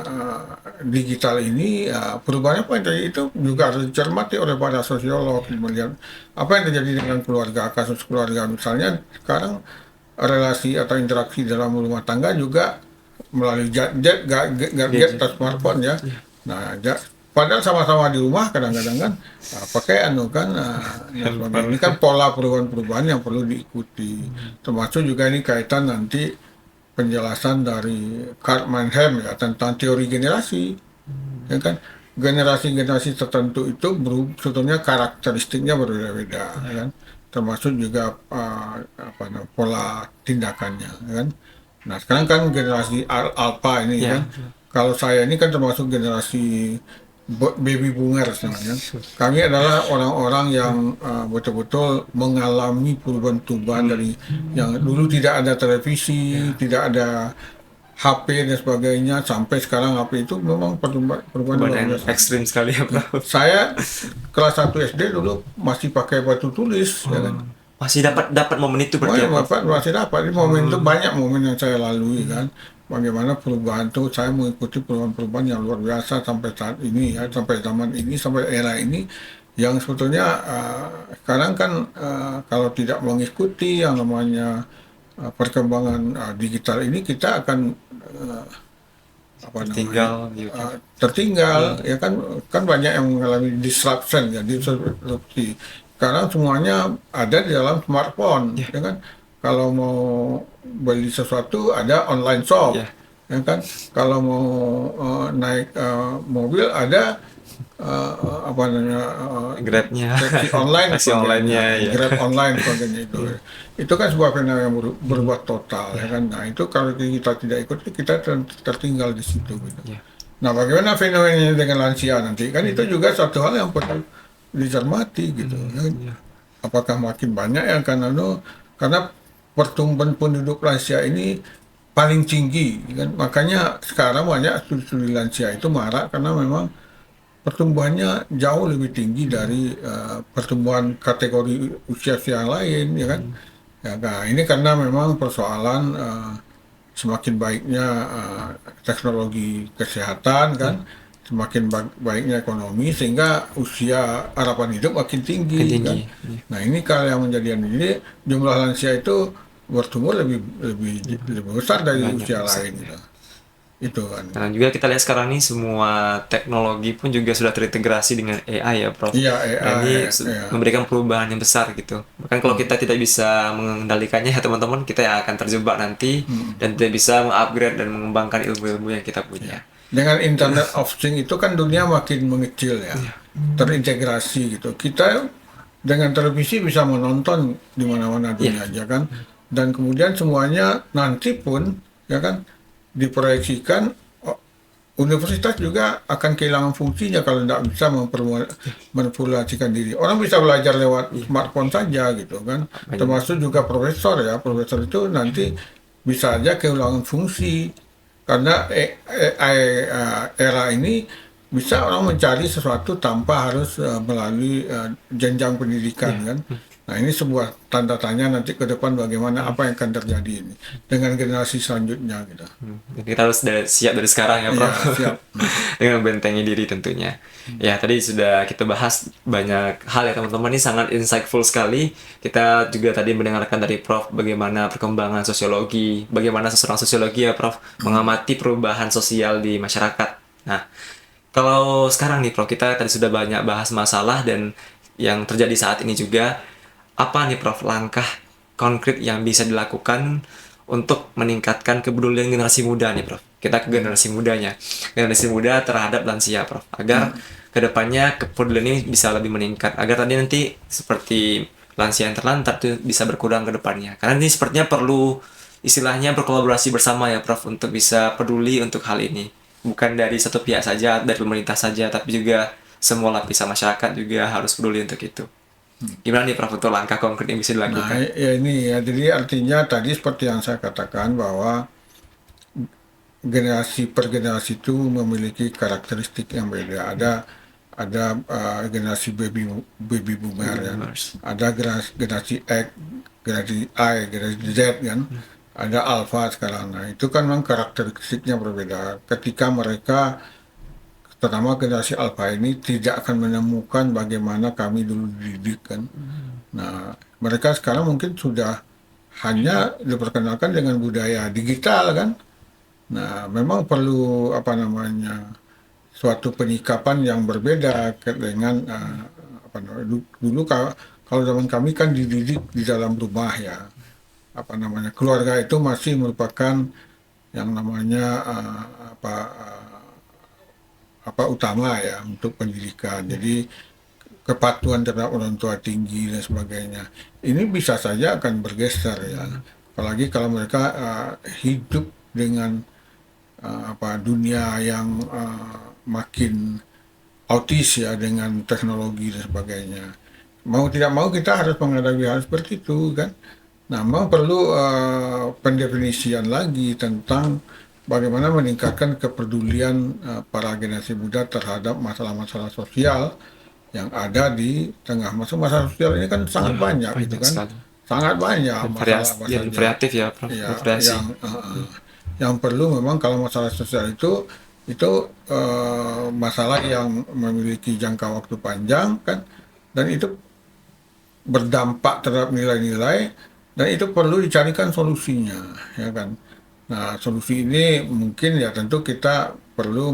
digital ini, perubahannya apa yang terjadi itu juga harus dicermati oleh para sosiolog, melihat apa yang terjadi dengan keluarga, kasus keluarga misalnya sekarang relasi atau interaksi dalam rumah tangga juga melalui gadget atau smartphone ya. Nah, padahal sama-sama di rumah kadang-kadang kan pakai dan sebagainya. Ini kan pola perubahan-perubahan yang perlu diikuti. Termasuk juga ini kaitan nanti penjelasan dari Karl Mannheim ya tentang teori generasi, ya kan, generasi-generasi tertentu itu sebetulnya karakteristiknya berbeda-beda, ya kan, termasuk juga pola tindakannya, ya kan. Nah, sekarang kan generasi alpha ini Ya. kan, kalau saya ini kan termasuk generasi baby boomers namanya. Kami adalah orang-orang yang betul-betul mengalami perubahan-perubahan dari yang dulu tidak ada televisi, tidak ada HP dan sebagainya, sampai sekarang HP itu memang perubahan luar Perubahan yang biasa. ekstrim sekali ya, Prof. Saya kelas 1 SD dulu masih pakai batu tulis, ya kan. Masih dapat dapat momen itu Oh berarti ya, ya, Prof. Bapak masih dapat. Di momen itu banyak momen yang saya lalui kan. Bagaimana perubahan itu, saya mengikuti perubahan-perubahan yang luar biasa sampai saat ini ya, sampai zaman ini, sampai era ini, yang sebetulnya sekarang kan kalau tidak mengikuti yang namanya perkembangan digital ini, kita akan apa namanya Tinggal gitu. tertinggal, ya kan. Kan banyak yang mengalami disruption ya, disrupsi. Sekarang semuanya ada di dalam smartphone, ya kan. Kalau mau beli sesuatu ada online shop, Ya. ya kan. Kalau mau naik mobil ada apa namanya Grabnya. taksi online, Taksi online-nya, ya. Grab online sebagainya itu. Itu kan sebuah fenomena yang berubah total, ya kan. Nah, itu kalau kita tidak ikut, kita tertinggal di situ gitu. Ya. Nah, bagaimana fenomenanya dengan lansia nanti? Kan itu juga satu hal yang perlu dicermati gitu. Kan. Apakah makin banyak yang karena pertumbuhan penduduk lansia ini paling tinggi kan. Makanya sekarang banyak studi-studi lansia itu marak karena memang pertumbuhannya jauh lebih tinggi dari pertumbuhan kategori usia yang lain, ya kan. Ya, nah, ini karena memang persoalan semakin baiknya teknologi kesehatan kan, semakin baiknya ekonomi, sehingga usia harapan hidup makin tinggi, Makin kan. tinggi. Nah, ini kalau yang menjadikan ini jumlah lansia itu bertumbuh lebih besar dari Banyak usia besar, lain gitu. Itu kan. Nah, juga kita lihat sekarang nih semua teknologi pun juga sudah terintegrasi dengan AI ya, Prof. Iya, Nah, ini iya. memberikan perubahan yang besar gitu. Bahkan kalau kita tidak bisa mengendalikannya ya teman-teman, kita yang akan terjebak nanti dan tidak bisa mengupgrade dan mengembangkan ilmu-ilmu yang kita punya. Dengan Internet of Things itu kan dunia makin mengecil ya, terintegrasi gitu. Kita dengan televisi bisa menonton di mana-mana dunia aja kan, dan kemudian semuanya nanti pun ya kan diproyeksikan. Universitas juga akan kehilangan fungsinya kalau tidak bisa manipulasikan diri. Orang bisa belajar lewat smartphone saja gitu kan. Termasuk juga profesor ya. Profesor itu nanti bisa aja kehilangan fungsi karena era ini bisa orang mencari sesuatu tanpa harus melalui jenjang pendidikan kan. Nah, ini sebuah tanda tanya nanti ke depan bagaimana apa yang akan terjadi ini dengan generasi selanjutnya gitu. Jadi kita harus siap dari sekarang ya, Prof. Iya, siap. Dengan membentengi diri tentunya. Ya, tadi sudah kita bahas banyak hal ya teman-teman, ini sangat insightful sekali. Kita juga tadi mendengarkan dari Prof bagaimana perkembangan sosiologi, bagaimana seorang sosiologi ya, Prof, mengamati perubahan sosial di masyarakat. Nah, kalau sekarang nih, Prof, kita tadi sudah banyak bahas masalah dan yang terjadi saat ini juga. Apa nih, Prof, langkah konkret yang bisa dilakukan untuk meningkatkan kepedulian generasi muda nih, Prof? Kita ke generasi mudanya. Generasi muda terhadap lansia, Prof. Agar kedepannya kepedulian ini bisa lebih meningkat. Agar tadi nanti seperti lansia yang terlantar itu bisa berkurang ke depannya. Karena ini sepertinya perlu istilahnya berkolaborasi bersama ya, Prof, untuk bisa peduli untuk hal ini. Bukan dari satu pihak saja, dari pemerintah saja, tapi juga semua lapisan masyarakat juga harus peduli untuk itu. Gimana nih Prof untuk langkah konkret yang bisa Nah, dilakukan? ya ini ya, jadi artinya tadi seperti yang saya katakan bahwa generasi per generasi itu memiliki karakteristik yang beda. Ada generasi baby boomer Baby ya, boomers. ada generasi X, generasi Y, generasi Z kan, ada Alpha sekarang. Nah itu kan memang karakteristiknya berbeda. Ketika mereka, terutama generasi Alpha ini tidak akan menemukan bagaimana kami dulu dididik kan. Nah mereka sekarang mungkin sudah hanya diperkenalkan dengan budaya digital kan. Nah, memang perlu apa namanya suatu penyikapan yang berbeda dengan apa namanya dulu kalau zaman kami kan dididik di dalam rumah ya, apa namanya keluarga itu masih merupakan yang namanya apa utama ya untuk pendidikan. Jadi kepatuhan terhadap orang tua tinggi dan sebagainya. Ini bisa saja akan bergeser ya, apalagi kalau mereka hidup dengan apa dunia yang makin autis ya dengan teknologi dan sebagainya. Mau tidak mau kita harus menghadapi hal seperti itu kan. Nah, memang perlu pendefinisian lagi tentang bagaimana meningkatkan kepedulian para generasi muda terhadap masalah-masalah sosial yang ada di tengah. Masalah sosial ini kan sangat Ya, banyak gitu banyak kan, sekali. sangat banyak Dan masalah apa dan saja variatif ya Prof, ya bervariasi. yang perlu memang kalau masalah sosial itu masalah yang memiliki jangka waktu panjang kan, dan itu berdampak terhadap nilai-nilai, dan itu perlu dicarikan solusinya ya kan. Nah solusi ini mungkin ya tentu kita perlu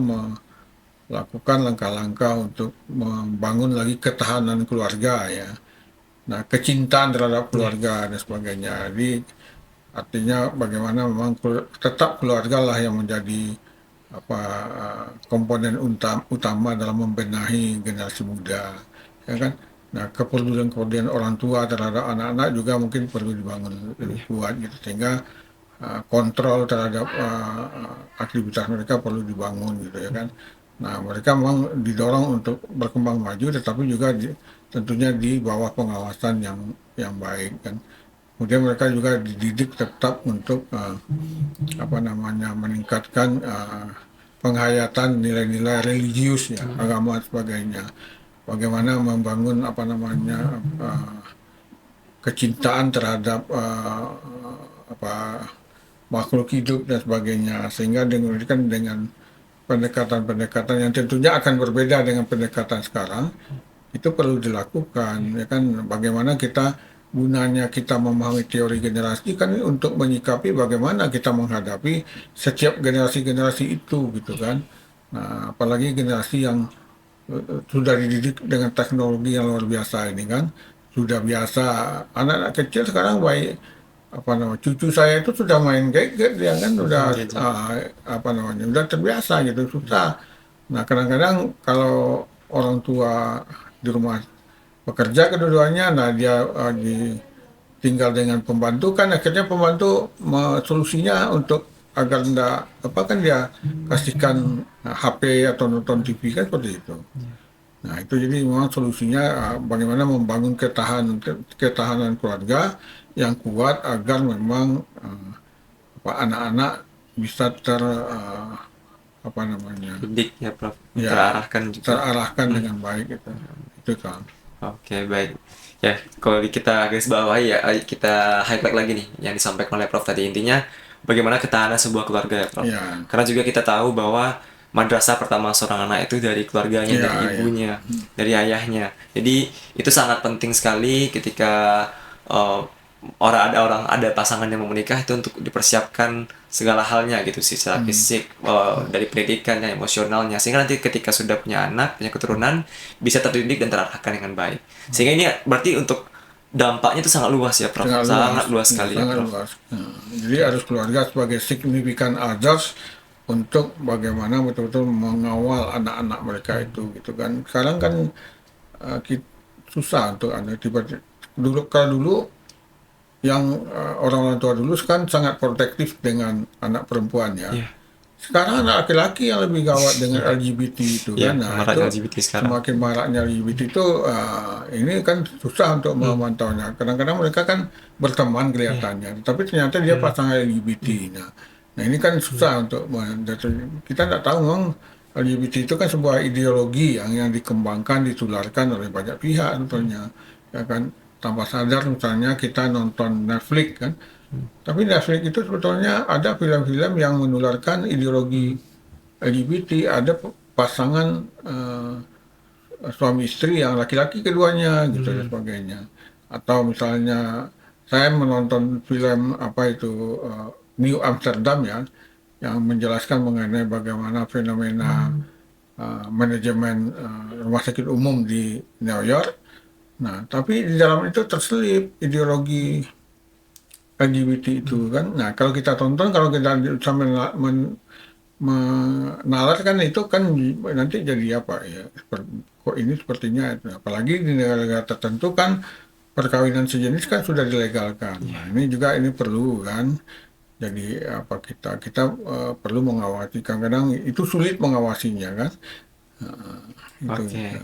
melakukan langkah-langkah untuk membangun lagi ketahanan keluarga ya. Nah kecintaan terhadap Ya, keluarga dan sebagainya. Jadi artinya bagaimana memang tetap keluarga lah yang menjadi apa komponen utama dalam membenahi generasi muda, ya kan. Nah, kepedulian orang tua terhadap anak-anak juga mungkin perlu dibangun lebih ya, kuat gitu, sehingga kontrol terhadap aktivitas mereka perlu dibangun gitu ya kan. Nah, mereka memang didorong untuk berkembang maju, tetapi juga tentunya di bawah pengawasan yang baik kan. Kemudian mereka juga dididik tetap untuk apa namanya meningkatkan penghayatan nilai-nilai religius ya, agama dan sebagainya. Bagaimana membangun apa namanya kecintaan terhadap apa makhluk hidup dan sebagainya, sehingga dengan pendekatan-pendekatan yang tentunya akan berbeda dengan pendekatan sekarang, itu perlu dilakukan ya kan. Bagaimana kita gunanya kita memahami teori generasi kan untuk menyikapi bagaimana kita menghadapi setiap generasi-generasi itu gitu kan. Nah apalagi generasi yang sudah dididik dengan teknologi yang luar biasa ini kan, sudah biasa. Anak-anak kecil sekarang baik apa namanya cucu saya itu sudah main gadget ya kan, udah gadget. apa namanya udah terbiasa gitu, susah. Nah kadang-kadang kalau orang tua di rumah bekerja kedua-duanya, nah dia tinggal dengan pembantu kan, akhirnya pembantu solusinya untuk agar enggak apa kan dia kasihkan HP atau nonton TV kan seperti itu. Nah itu jadi memang solusinya bagaimana membangun ketahanan keluarga yang kuat agar memang apa anak-anak bisa apa namanya Didik ya Prof, ya terarahkan juga. terarahkan dengan baik itu kan. Oke, baik. Ya, kalau kita garis bawahi ya, kita highlight lagi nih yang disampaikan oleh Prof tadi. Intinya, bagaimana ketahanan sebuah keluarga ya, Prof. Ya, Karena juga kita tahu bahwa madrasah pertama seorang anak itu dari keluarganya, ya, dari ya. ibunya, dari ayahnya. Jadi, itu sangat penting sekali ketika eh, ada pasangan yang mau menikah itu untuk dipersiapkan segala halnya gitu sih, secara fisik, dari pendidikannya, emosionalnya, sehingga nanti ketika sudah punya anak, punya keturunan, bisa terdidik dan terarahkan dengan baik. Sehingga ini berarti untuk dampaknya itu sangat luas ya Prof, Sangat luas, sangat luas ya, sekali ya sangat Prof. luas. Nah, jadi harus keluarga sebagai signifikan others untuk bagaimana betul-betul mengawal anak-anak mereka itu gitu kan. Sekarang kan susah untuk anak tiba-tiba kalau dulu yang orang-orang tua dulu kan sangat protektif dengan anak perempuan ya. Iya, sekarang anak laki-laki yang lebih gawat dengan Iya. LGBT itu Iya, kan. Nah maraknya itu LGBT sekarang. semakin maraknya LGBT itu ini kan susah untuk Hmm. memantaunya. Kadang-kadang mereka kan berteman Iya. kelihatannya, tapi ternyata dia Hmm. pasangan LGBT. Nah ini kan Hmm. susah untuk kita nggak tahu memang LGBT itu kan sebuah ideologi yang dikembangkan, ditularkan oleh banyak pihak tentunya, ya kan. Tanpa sadar misalnya kita nonton Netflix kan, tapi Netflix itu sebetulnya ada film-film yang menularkan ideologi LGBT, ada pasangan suami istri yang laki-laki keduanya gitu dan Hmm. sebagainya. Atau misalnya saya menonton film apa itu New Amsterdam ya, yang menjelaskan mengenai bagaimana fenomena manajemen rumah sakit umum di New York. Nah, tapi di dalam itu terselip ideologi LGBT itu kan. Nah, kalau kita tonton, kalau kita bisa menalar kan itu kan nanti jadi apa ya? Kok ini sepertinya, apalagi di negara-negara tertentu kan perkawinan sejenis kan sudah dilegalkan. Nah, ini juga ini perlu kan. Jadi apa kita perlu mengawasi. Kadang-kadang itu sulit mengawasinya kan. Itu. Oke.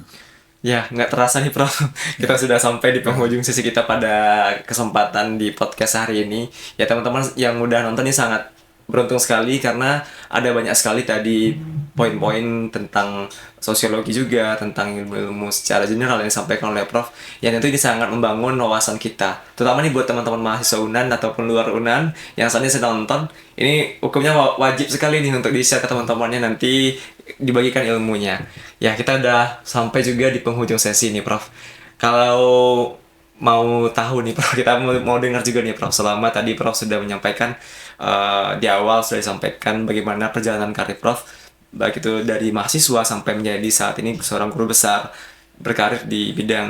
Ya, nggak terasa nih, Prof. Kita Ya, sudah sampai di ya, penghujung sesi kita pada kesempatan di podcast hari ini. Ya, teman-teman yang udah nonton ini sangat beruntung sekali karena ada banyak sekali tadi poin-poin tentang sosiologi juga, tentang ilmu-ilmu secara general yang disampaikan oleh Prof. Yang tentu ini sangat membangun wawasan kita. Terutama nih buat teman-teman mahasiswa UNAN ataupun luar UNAN yang saat ini sedang nonton, ini hukumnya wajib sekali nih untuk di-share ke teman-temannya nanti dibagikan ilmunya. Ya, kita udah sampai juga di penghujung sesi nih, Prof. Kalau mau tahu nih, Prof, kita mau dengar juga nih, Prof. Selama tadi Prof sudah menyampaikan di awal sudah disampaikan bagaimana perjalanan karir Prof, baik itu dari mahasiswa sampai menjadi saat ini seorang guru besar, berkarir di bidang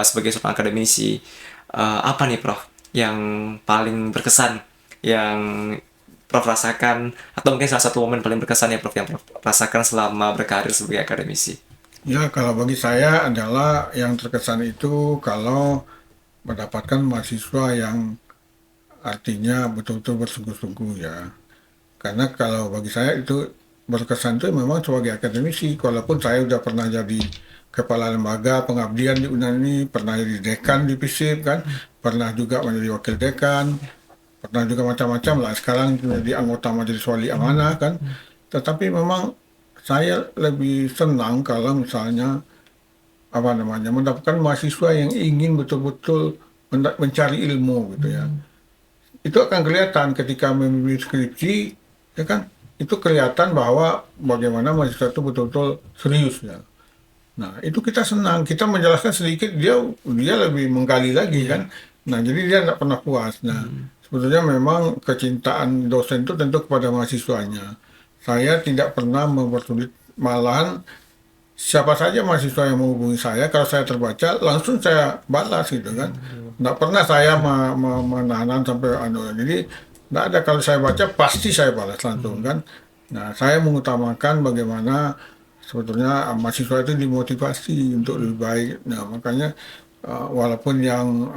sebagai seorang akademisi. Apa nih, Prof, yang paling berkesan yang Prof rasakan atau mungkin salah satu momen paling berkesan ya Prof yang Prof rasakan selama berkarir sebagai akademisi. ya kalau bagi saya adalah yang terkesan itu kalau mendapatkan mahasiswa yang artinya betul-betul bersungguh-sungguh ya. Karena kalau bagi saya itu berkesan itu memang sebagai akademisi, walaupun saya udah pernah jadi kepala lembaga pengabdian di UNAN ini, pernah jadi dekan di FISIP kan, pernah juga menjadi wakil dekan, pernah juga macam-macam lah. Sekarang menjadi anggota majelis wali amanah kan. Tetapi memang saya lebih senang kalau misalnya apa namanya mendapatkan mahasiswa yang ingin betul-betul mencari ilmu gitu ya. Itu akan kelihatan ketika memilih skripsi, ya kan, itu kelihatan bahwa bagaimana mahasiswa itu betul-betul serius ya. Nah, itu kita senang, kita menjelaskan sedikit, dia lebih menggali lagi kan. Nah, jadi dia nggak pernah puas. Nah, sebetulnya memang kecintaan dosen itu tentu kepada mahasiswanya. Saya tidak pernah mempersulit, malahan siapa saja mahasiswa yang menghubungi saya, kalau saya terbaca langsung saya balas gitu kan. Nggak pernah saya menahan sampai anu. Jadi nggak ada, kalau saya baca pasti saya balas langsung kan. Nah, saya mengutamakan bagaimana sebetulnya mahasiswa itu dimotivasi untuk lebih baik. Nah, makanya walaupun yang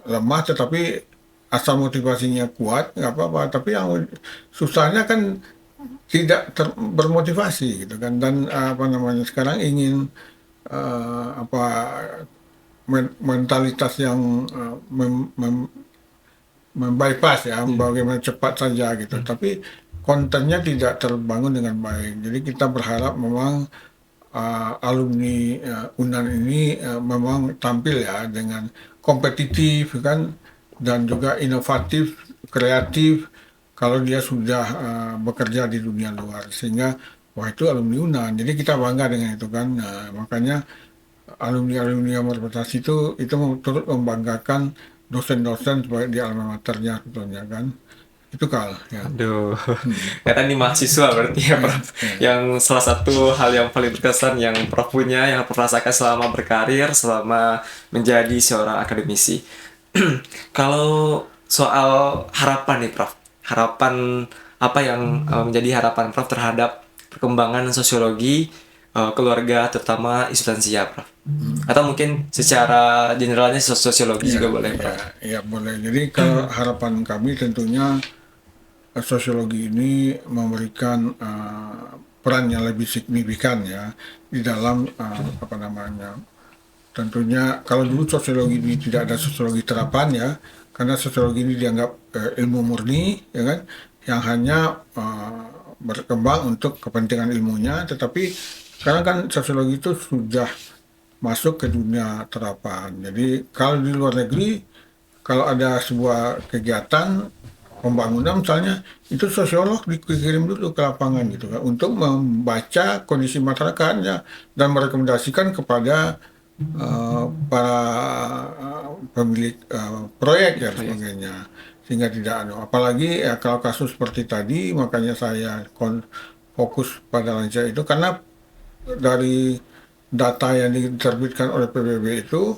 lemah tetapi asal motivasinya kuat nggak apa-apa. Tapi yang susahnya kan tidak bermotivasi gitu kan, dan apa namanya sekarang ingin apa mentalitas yang membypass ya, bagaimana cepat saja gitu, tapi kontennya tidak terbangun dengan baik. Jadi kita berharap memang alumni UNAN ini memang tampil ya dengan kompetitif kan, dan juga inovatif, kreatif kalau dia sudah bekerja di dunia luar, sehingga wah itu alumni UNAN. Jadi kita bangga dengan itu kan. Nah, makanya alumni-alumni yang berprestasi itu turut membanggakan dosen-dosen sebagai di alma maternya sebetulnya kan. Itu kal ya. Aduh, kata ini mahasiswa berarti ya Ya, Prof. ya. Yang salah satu hal yang paling berkesan yang Prof punya, yang Prof rasakan selama berkarir, selama menjadi seorang akademisi. Kalau soal harapan nih Prof, harapan apa yang menjadi harapan Prof terhadap perkembangan sosiologi keluarga terutama isu lansia Prof? Atau mungkin secara generalnya sosiologi Ya, juga boleh ya, Prof? ya boleh. Jadi kalau harapan kami tentunya sosiologi ini memberikan peran yang lebih signifikan ya di dalam apa namanya. Tentunya kalau dulu sosiologi ini tidak ada sosiologi terapan ya, karena sosiologi ini dianggap ilmu murni, ya kan, yang hanya berkembang untuk kepentingan ilmunya. Tetapi sekarang kan sosiologi itu sudah masuk ke dunia terapan. Jadi kalau di luar negeri, kalau ada sebuah kegiatan pembangunan misalnya, itu sosiolog dikirim dulu ke lapangan gitu kan, untuk membaca kondisi masyarakatnya dan merekomendasikan kepada para pemilik proyek dan sebagainya, sehingga tidak ada apalagi ya kalau kasus seperti tadi. Makanya saya fokus pada lansia itu karena dari data yang diterbitkan oleh PBB itu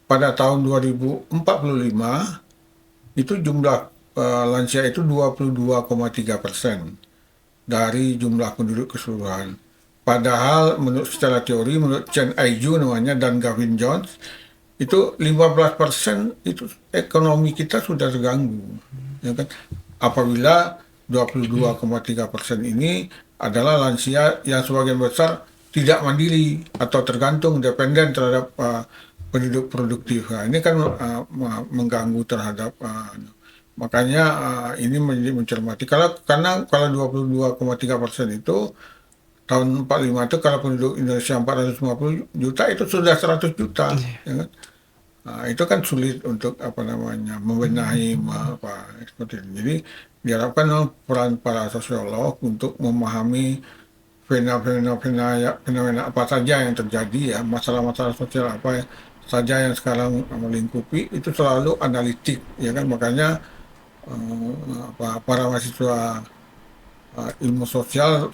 pada tahun 2045 itu jumlah lansia itu 22,3% dari jumlah penduduk keseluruhan. Padahal secara teori menurut Chen Aiju namanya dan Gavin Jones itu 15% itu ekonomi kita sudah terganggu, ya kan? Apabila 22,3% ini adalah lansia yang sebagian besar tidak mandiri atau tergantung dependen terhadap penduduk produktif. Nah, ini kan mengganggu terhadap makanya ini mencermati karena kalau 22,3% itu tahun 45 itu kalau penduduk Indonesia 450 juta itu sudah 100 juta, ya kan? Nah, itu kan sulit untuk apa namanya membenahi apa seperti itu. Jadi diharapkan peran para sosiolog untuk memahami fenomena apa saja yang terjadi ya, masalah-masalah sosial apa saja yang sekarang melingkupi itu selalu analitik, ya kan. Makanya para mahasiswa ilmu sosial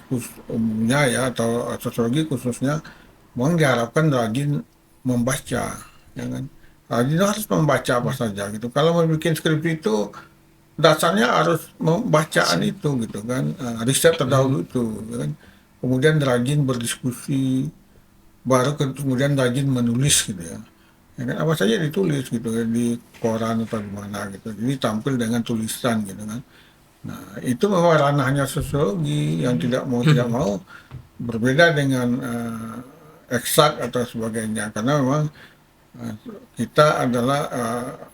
umumnya ya atau sosiologi khususnya memang diharapkan rajin membaca, ya kan. Rajin harus membaca apa saja gitu. Kalau mau bikin skripsi itu dasarnya harus membacaan itu gitu kan. Riset terdahulu itu, ya kan. Kemudian rajin berdiskusi, baru kemudian rajin menulis gitu ya. Ya kan, apa saja ditulis gitu kan di koran atau di mana gitu. Jadi tampil dengan tulisan gitu kan. Nah, itu memang ranahnya sosiologi yang tidak mau berbeda dengan eksak atau sebagainya, karena memang uh, kita adalah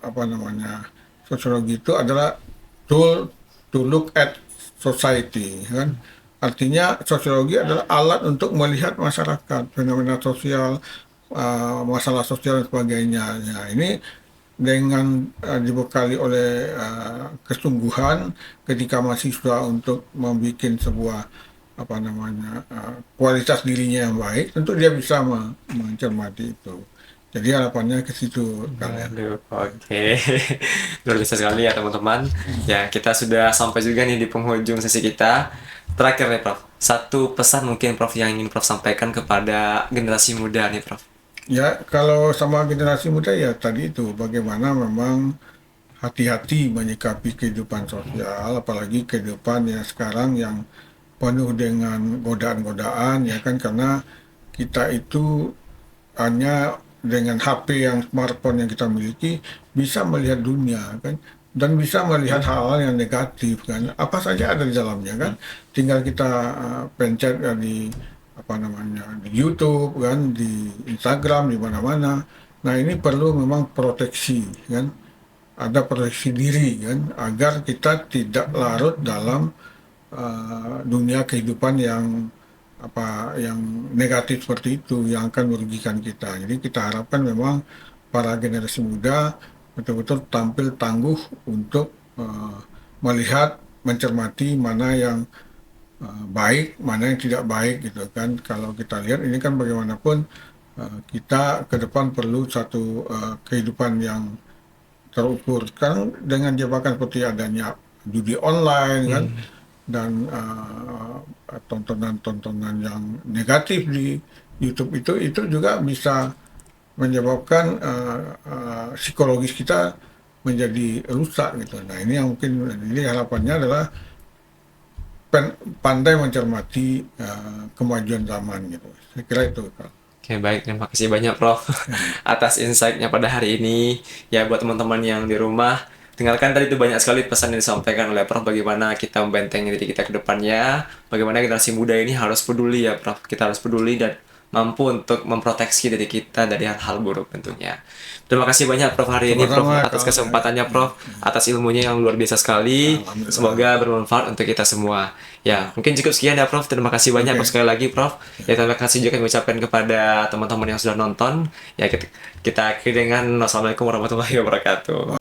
apa namanya sosiologi itu adalah tool to look at society, kan? Artinya sosiologi adalah alat untuk melihat masyarakat, fenomena sosial, masalah sosial dan sebagainya. Nah, ini dengan dibekali oleh kesungguhan ketika mahasiswa untuk membuat sebuah apa namanya kualitas dirinya yang baik, tentu dia bisa mencermati itu. Jadi harapannya ke situ kalian. Aduh, oke. Luar biasa sekali ya teman-teman. Ya, kita sudah sampai juga nih di penghujung sesi kita. Terakhir nih Prof, satu pesan mungkin Prof yang ingin Prof sampaikan kepada generasi muda nih Prof. Ya, kalau sama generasi muda ya tadi itu bagaimana memang hati-hati menyikapi kehidupan sosial, apalagi kehidupan yang sekarang yang penuh dengan godaan-godaan, ya kan, karena kita itu hanya dengan HP yang smartphone yang kita miliki bisa melihat dunia kan, dan bisa melihat hal-hal yang negatif kan, apa saja ada di dalamnya kan, tinggal kita pencet di apa namanya di YouTube kan, di Instagram, di mana-mana. Nah, ini perlu memang proteksi kan, ada proteksi diri kan, agar kita tidak larut dalam dunia kehidupan yang apa yang negatif seperti itu yang akan merugikan kita. Jadi kita harapkan memang para generasi muda betul-betul tampil tangguh untuk melihat, mencermati mana yang baik, mana yang tidak baik gitu kan. Kalau kita lihat ini kan bagaimanapun kita ke depan perlu satu kehidupan yang terukur kan, dengan jebakan seperti adanya judi online kan, dan tontonan-tontonan yang negatif di YouTube itu juga bisa menyebabkan psikologis kita menjadi rusak gitu. Nah, ini yang mungkin jadi harapannya adalah pandai mencermati kemajuan zaman gitu. Saya kira itu, Kak. Oke, baik. Terima kasih banyak Prof atas insight-nya pada hari ini. Ya, buat teman-teman yang di rumah, dengarkan tadi itu banyak sekali pesan yang disampaikan oleh Prof, bagaimana kita membentengi diri kita ke depannya, bagaimana generasi muda ini harus peduli ya Prof, kita harus peduli dan mampu untuk memproteksi diri kita dari hal-hal buruk tentunya. Terima kasih banyak Prof hari ini Prof Sama-sama, atas kawan. kesempatannya Prof, atas ilmunya yang luar biasa sekali. Alhamdulillah. Semoga bermanfaat untuk kita semua. Ya, mungkin cukup sekian ya Prof. Terima kasih banyak Oke. Prof sekali lagi Prof. Ya, terima kasih juga kami ucapkan kepada teman-teman yang sudah nonton. Ya, kita akhiri dengan wassalamualaikum warahmatullahi wabarakatuh.